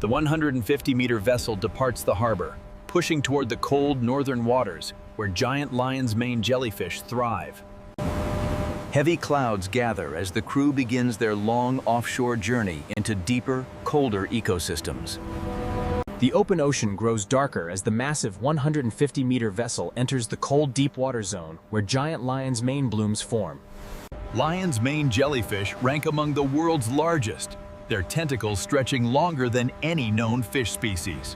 The 150-meter vessel departs the harbor, pushing toward the cold northern waters where giant lion's mane jellyfish thrive. Heavy clouds gather as the crew begins their long offshore journey into deeper, colder ecosystems. The open ocean grows darker as the massive 150-meter vessel enters the cold deep water zone where giant lion's mane blooms form. Lion's mane jellyfish rank among the world's largest, their tentacles stretching longer than any known fish species.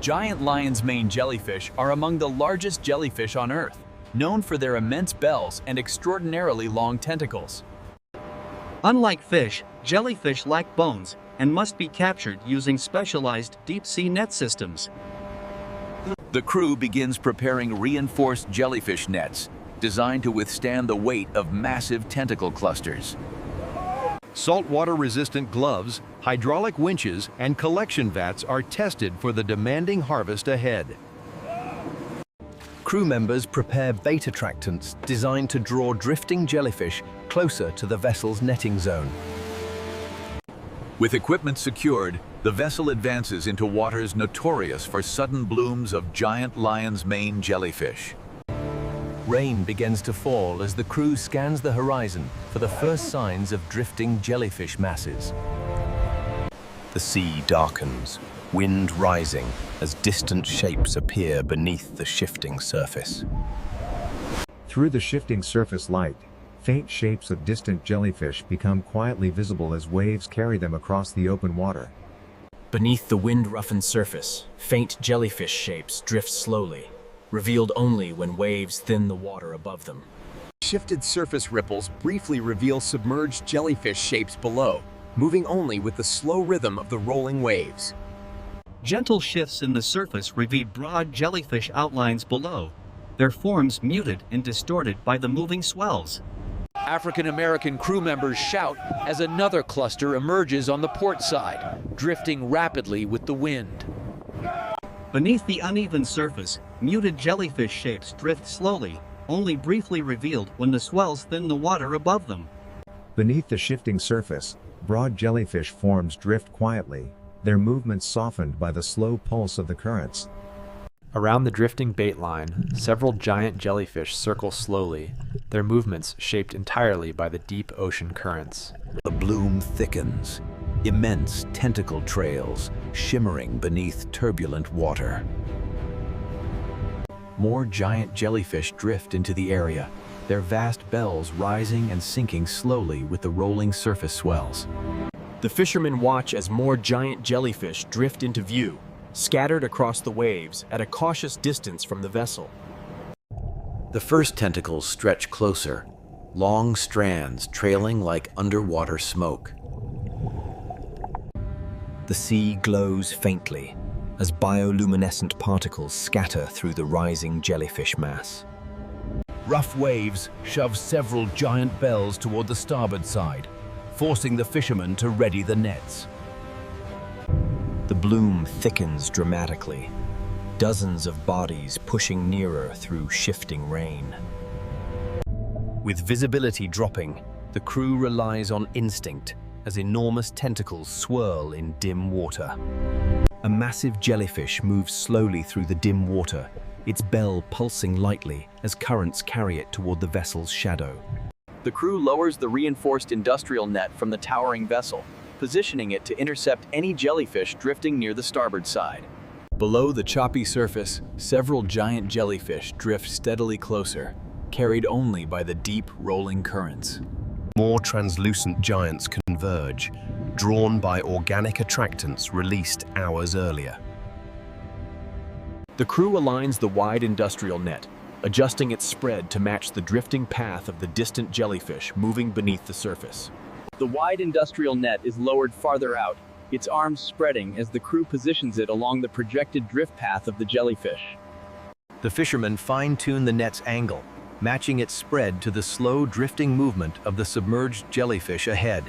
Giant lion's mane jellyfish are among the largest jellyfish on Earth, known for their immense bells and extraordinarily long tentacles. Unlike fish, jellyfish lack bones and must be captured using specialized deep-sea net systems. The crew begins preparing reinforced jellyfish nets designed to withstand the weight of massive tentacle clusters. Saltwater-resistant gloves, hydraulic winches, and collection vats are tested for the demanding harvest ahead. Crew members prepare bait attractants designed to draw drifting jellyfish closer to the vessel's netting zone. With equipment secured, the vessel advances into waters notorious for sudden blooms of giant lion's mane jellyfish. Rain begins to fall as the crew scans the horizon for the first signs of drifting jellyfish masses. The sea darkens, wind rising as distant shapes appear beneath the shifting surface. Through the shifting surface light, faint shapes of distant jellyfish become quietly visible as waves carry them across the open water. Beneath the wind-roughened surface, faint jellyfish shapes drift slowly, revealed only when waves thin the water above them. Shifted surface ripples briefly reveal submerged jellyfish shapes below, moving only with the slow rhythm of the rolling waves. Gentle shifts in the surface reveal broad jellyfish outlines below, their forms muted and distorted by the moving swells. African-American crew members shout as another cluster emerges on the port side, drifting rapidly with the wind. Beneath the uneven surface, muted jellyfish shapes drift slowly, only briefly revealed when the swells thin the water above them. Beneath the shifting surface, broad jellyfish forms drift quietly, their movements softened by the slow pulse of the currents. Around the drifting bait line, several giant jellyfish circle slowly, their movements shaped entirely by the deep ocean currents. The bloom thickens, immense tentacle trails shimmering beneath turbulent water. More giant jellyfish drift into the area, their vast bells rising and sinking slowly with the rolling surface swells. The fishermen watch as more giant jellyfish drift into view, scattered across the waves at a cautious distance from the vessel. The first tentacles stretch closer, long strands trailing like underwater smoke. The sea glows faintly as bioluminescent particles scatter through the rising jellyfish mass. Rough waves shove several giant bells toward the starboard side, forcing the fishermen to ready the nets. The bloom thickens dramatically, dozens of bodies pushing nearer through shifting rain. With visibility dropping, the crew relies on instinct as enormous tentacles swirl in dim water. A massive jellyfish moves slowly through the dim water, its bell pulsing lightly as currents carry it toward the vessel's shadow. The crew lowers the reinforced industrial net from the towering vessel, positioning it to intercept any jellyfish drifting near the starboard side. Below the choppy surface, several giant jellyfish drift steadily closer, carried only by the deep, rolling currents. More translucent giants converge, drawn by organic attractants released hours earlier. The crew aligns the wide industrial net, adjusting its spread to match the drifting path of the distant jellyfish moving beneath the surface. The wide industrial net is lowered farther out, its arms spreading as the crew positions it along the projected drift path of the jellyfish. The fishermen fine-tune the net's angle, matching its spread to the slow drifting movement of the submerged jellyfish ahead.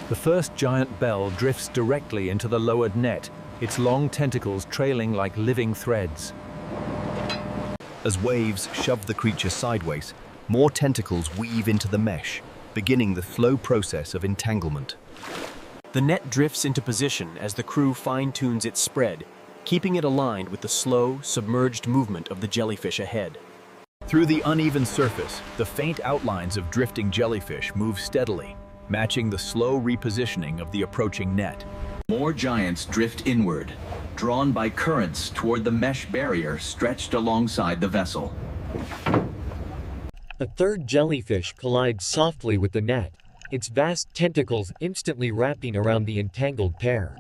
The first giant bell drifts directly into the lowered net, its long tentacles trailing like living threads. As waves shove the creature sideways, more tentacles weave into the mesh, beginning the slow process of entanglement. The net drifts into position as the crew fine-tunes its spread, keeping it aligned with the slow, submerged movement of the jellyfish ahead. Through the uneven surface, the faint outlines of drifting jellyfish move steadily, matching the slow repositioning of the approaching net. More giants drift inward, drawn by currents toward the mesh barrier stretched alongside the vessel. A third jellyfish collides softly with the net, its vast tentacles instantly wrapping around the entangled pair.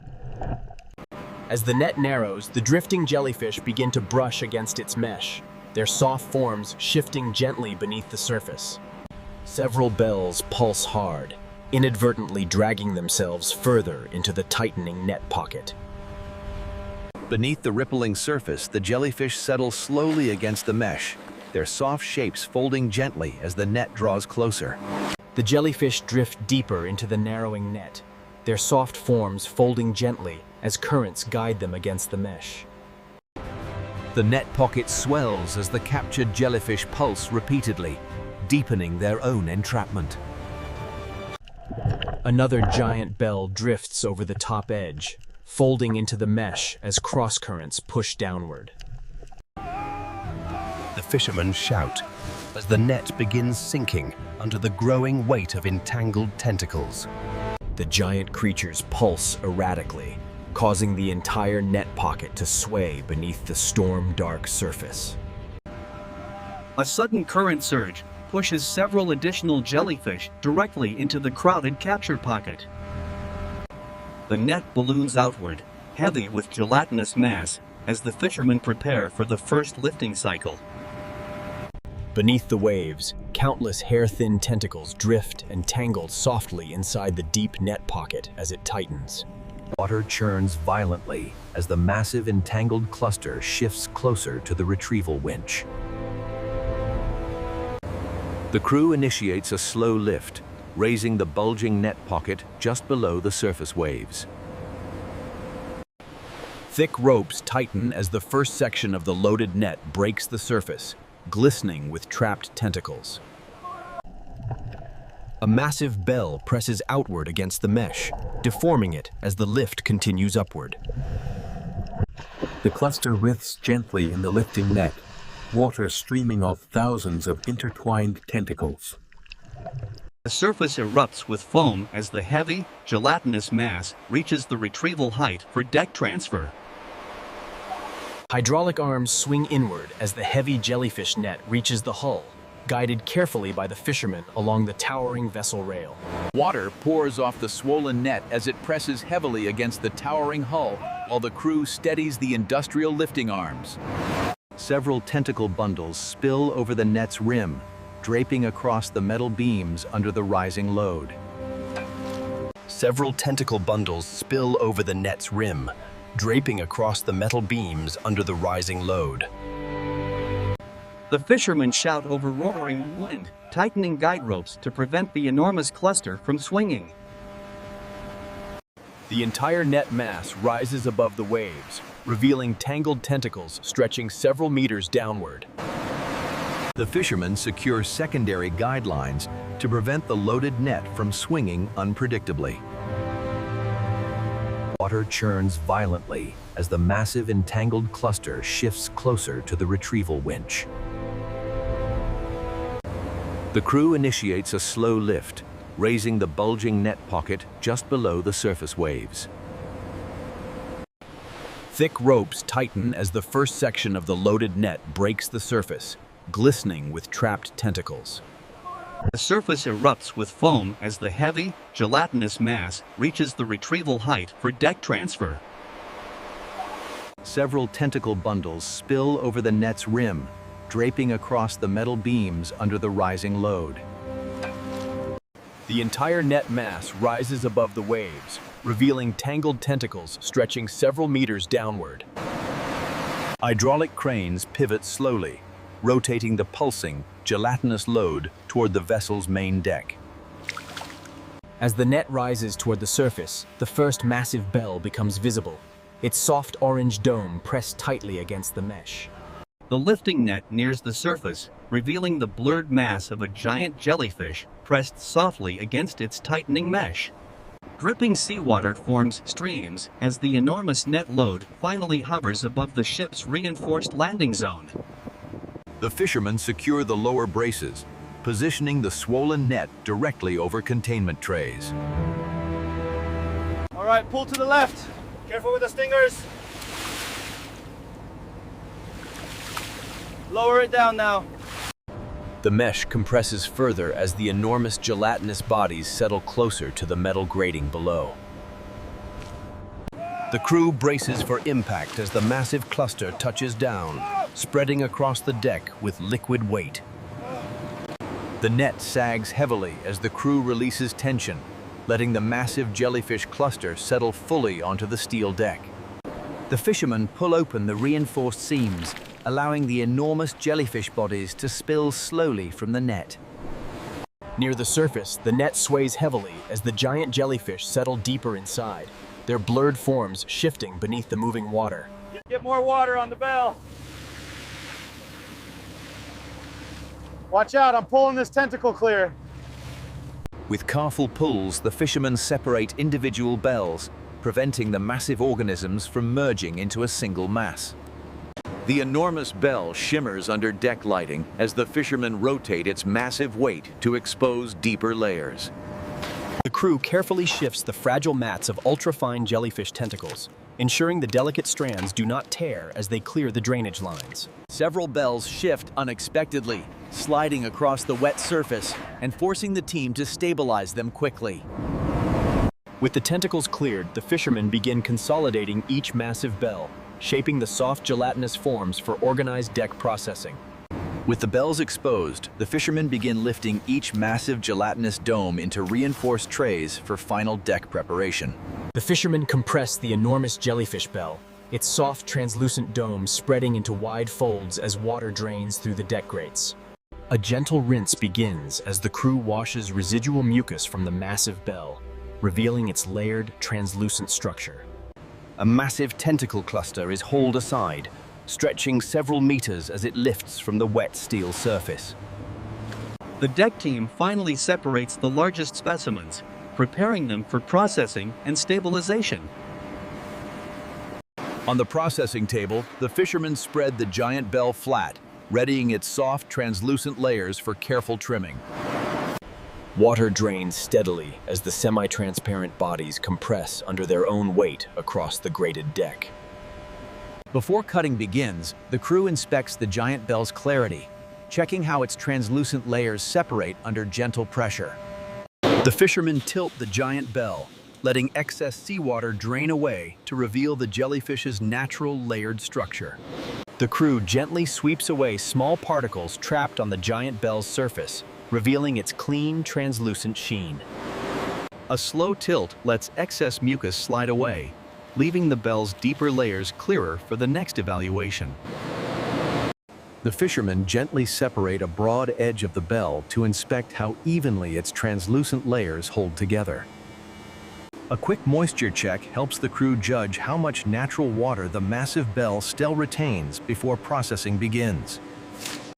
As the net narrows, the drifting jellyfish begin to brush against its mesh, their soft forms shifting gently beneath the surface. Several bells pulse hard, inadvertently dragging themselves further into the tightening net pocket. Beneath the rippling surface, the jellyfish settle slowly against the mesh, their soft shapes folding gently as the net draws closer. The jellyfish drift deeper into the narrowing net, their soft forms folding gently as currents guide them against the mesh. The net pocket swells as the captured jellyfish pulse repeatedly, deepening their own entrapment. Another giant bell drifts over the top edge, folding into the mesh as cross-currents push downward. The fishermen shout as the net begins sinking under the growing weight of entangled tentacles. The giant creatures pulse erratically, causing the entire net pocket to sway beneath the storm-dark surface. A sudden current surge pushes several additional jellyfish directly into the crowded capture pocket. The net balloons outward, heavy with gelatinous mass, as the fishermen prepare for the first lifting cycle. Beneath the waves, countless hair-thin tentacles drift and tangle softly inside the deep net pocket as it tightens. Water churns violently as the massive entangled cluster shifts closer to the retrieval winch. The crew initiates a slow lift, raising the bulging net pocket just below the surface waves. Thick ropes tighten as the first section of the loaded net breaks the surface, glistening with trapped tentacles. A massive bell presses outward against the mesh, deforming it as the lift continues upward. The cluster writhes gently in the lifting net, water streaming off thousands of intertwined tentacles. The surface erupts with foam as the heavy, gelatinous mass reaches the retrieval height for deck transfer. Hydraulic arms swing inward as the heavy jellyfish net reaches the hull, guided carefully by the fishermen along the towering vessel rail. Water pours off the swollen net as it presses heavily against the towering hull, while the crew steadies the industrial lifting arms. Several tentacle bundles spill over the net's rim, draping across the metal beams under the rising load. Several tentacle bundles spill over the net's rim, draping across the metal beams under the rising load. The fishermen shout over roaring wind, tightening guide ropes to prevent the enormous cluster from swinging. The entire net mass rises above the waves, revealing tangled tentacles stretching several meters downward. The fishermen secure secondary guidelines to prevent the loaded net from swinging unpredictably. Water churns violently as the massive entangled cluster shifts closer to the retrieval winch. The crew initiates a slow lift, raising the bulging net pocket just below the surface waves. Thick ropes tighten as the first section of the loaded net breaks the surface, glistening with trapped tentacles. The surface erupts with foam as the heavy, gelatinous mass reaches the retrieval height for deck transfer. Several tentacle bundles spill over the net's rim, draping across the metal beams under the rising load. The entire net mass rises above the waves, revealing tangled tentacles stretching several meters downward. Hydraulic cranes pivot slowly, rotating the pulsing, gelatinous load toward the vessel's main deck. As the net rises toward the surface, the first massive bell becomes visible, its soft orange dome pressed tightly against the mesh. The lifting net nears the surface, revealing the blurred mass of a giant jellyfish pressed softly against its tightening mesh. Dripping seawater forms streams as the enormous net load finally hovers above the ship's reinforced landing zone. The fishermen secure the lower braces, positioning the swollen net directly over containment trays. All right, pull to the left. Careful with the stingers. Lower it down now. The mesh compresses further as the enormous gelatinous bodies settle closer to the metal grating below. The crew braces for impact as the massive cluster touches down, spreading across the deck with liquid weight. The net sags heavily as the crew releases tension, letting the massive jellyfish cluster settle fully onto the steel deck. The fishermen pull open the reinforced seams, allowing the enormous jellyfish bodies to spill slowly from the net. Near the surface, the net sways heavily as the giant jellyfish settle deeper inside, their blurred forms shifting beneath the moving water. Get more water on the bell. Watch out, I'm pulling this tentacle clear. With careful pulls, the fishermen separate individual bells, preventing the massive organisms from merging into a single mass. The enormous bell shimmers under deck lighting as the fishermen rotate its massive weight to expose deeper layers. The crew carefully shifts the fragile mats of ultra-fine jellyfish tentacles, ensuring the delicate strands do not tear as they clear the drainage lines. Several bells shift unexpectedly, sliding across the wet surface and forcing the team to stabilize them quickly. With the tentacles cleared, the fishermen begin consolidating each massive bell, shaping the soft gelatinous forms for organized deck processing. With the bells exposed, the fishermen begin lifting each massive gelatinous dome into reinforced trays for final deck preparation. The fishermen compress the enormous jellyfish bell, its soft, translucent dome spreading into wide folds as water drains through the deck grates. A gentle rinse begins as the crew washes residual mucus from the massive bell, revealing its layered, translucent structure. A massive tentacle cluster is hauled aside, stretching several meters as it lifts from the wet steel surface. The deck team finally separates the largest specimens, preparing them for processing and stabilization. On the processing table, the fishermen spread the giant bell flat, readying its soft, translucent layers for careful trimming. Water drains steadily as the semi-transparent bodies compress under their own weight across the grated deck. Before cutting begins, the crew inspects the giant bell's clarity, checking how its translucent layers separate under gentle pressure. The fishermen tilt the giant bell, letting excess seawater drain away to reveal the jellyfish's natural layered structure. The crew gently sweeps away small particles trapped on the giant bell's surface, revealing its clean, translucent sheen. A slow tilt lets excess mucus slide away, leaving the bell's deeper layers clearer for the next evaluation. The fishermen gently separate a broad edge of the bell to inspect how evenly its translucent layers hold together. A quick moisture check helps the crew judge how much natural water the massive bell still retains before processing begins.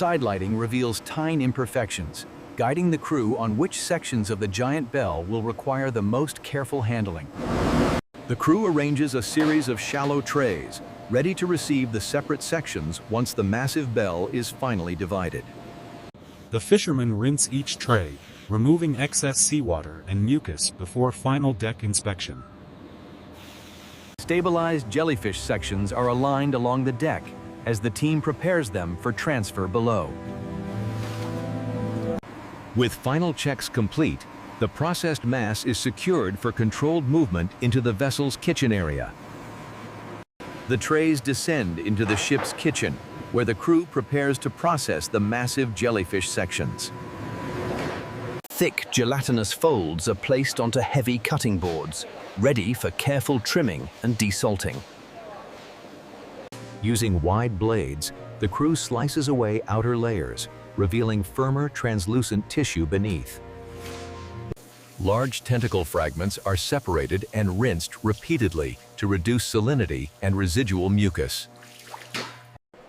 Side lighting reveals tiny imperfections, guiding the crew on which sections of the giant bell will require the most careful handling. The crew arranges a series of shallow trays, ready to receive the separate sections once the massive bell is finally divided. The fishermen rinse each tray, removing excess seawater and mucus before final deck inspection. Stabilized jellyfish sections are aligned along the deck as the team prepares them for transfer below. With final checks complete, the processed mass is secured for controlled movement into the vessel's kitchen area. The trays descend into the ship's kitchen, where the crew prepares to process the massive jellyfish sections. Thick, gelatinous folds are placed onto heavy cutting boards, ready for careful trimming and desalting. Using wide blades, the crew slices away outer layers, revealing firmer, translucent tissue beneath. Large tentacle fragments are separated and rinsed repeatedly to reduce salinity and residual mucus.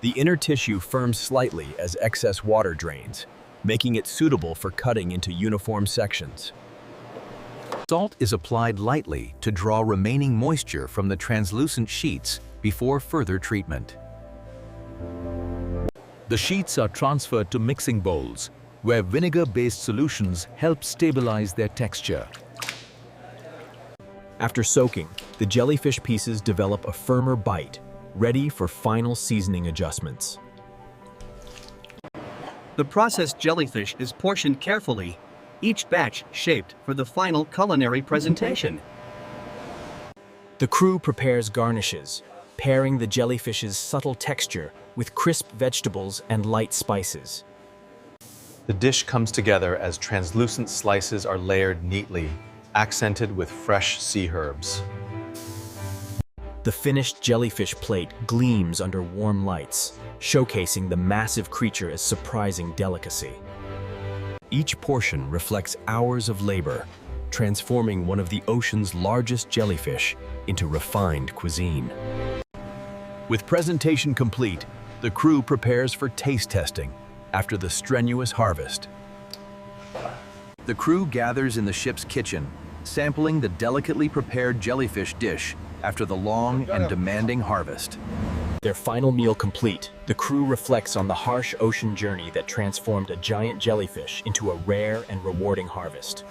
The inner tissue firms slightly as excess water drains, making it suitable for cutting into uniform sections. Salt is applied lightly to draw remaining moisture from the translucent sheets before further treatment. The sheets are transferred to mixing bowls, where vinegar-based solutions help stabilize their texture. After soaking, the jellyfish pieces develop a firmer bite, ready for final seasoning adjustments. The processed jellyfish is portioned carefully, each batch shaped for the final culinary presentation. The crew prepares garnishes, pairing the jellyfish's subtle texture with crisp vegetables and light spices. The dish comes together as translucent slices are layered neatly, accented with fresh sea herbs. The finished jellyfish plate gleams under warm lights, showcasing the massive creature as surprising delicacy. Each portion reflects hours of labor, transforming one of the ocean's largest jellyfish into refined cuisine. With presentation complete, the crew prepares for taste testing after the strenuous harvest. The crew gathers in the ship's kitchen, sampling the delicately prepared jellyfish dish after the long and demanding harvest. Their final meal complete, the crew reflects on the harsh ocean journey that transformed a giant jellyfish into a rare and rewarding harvest.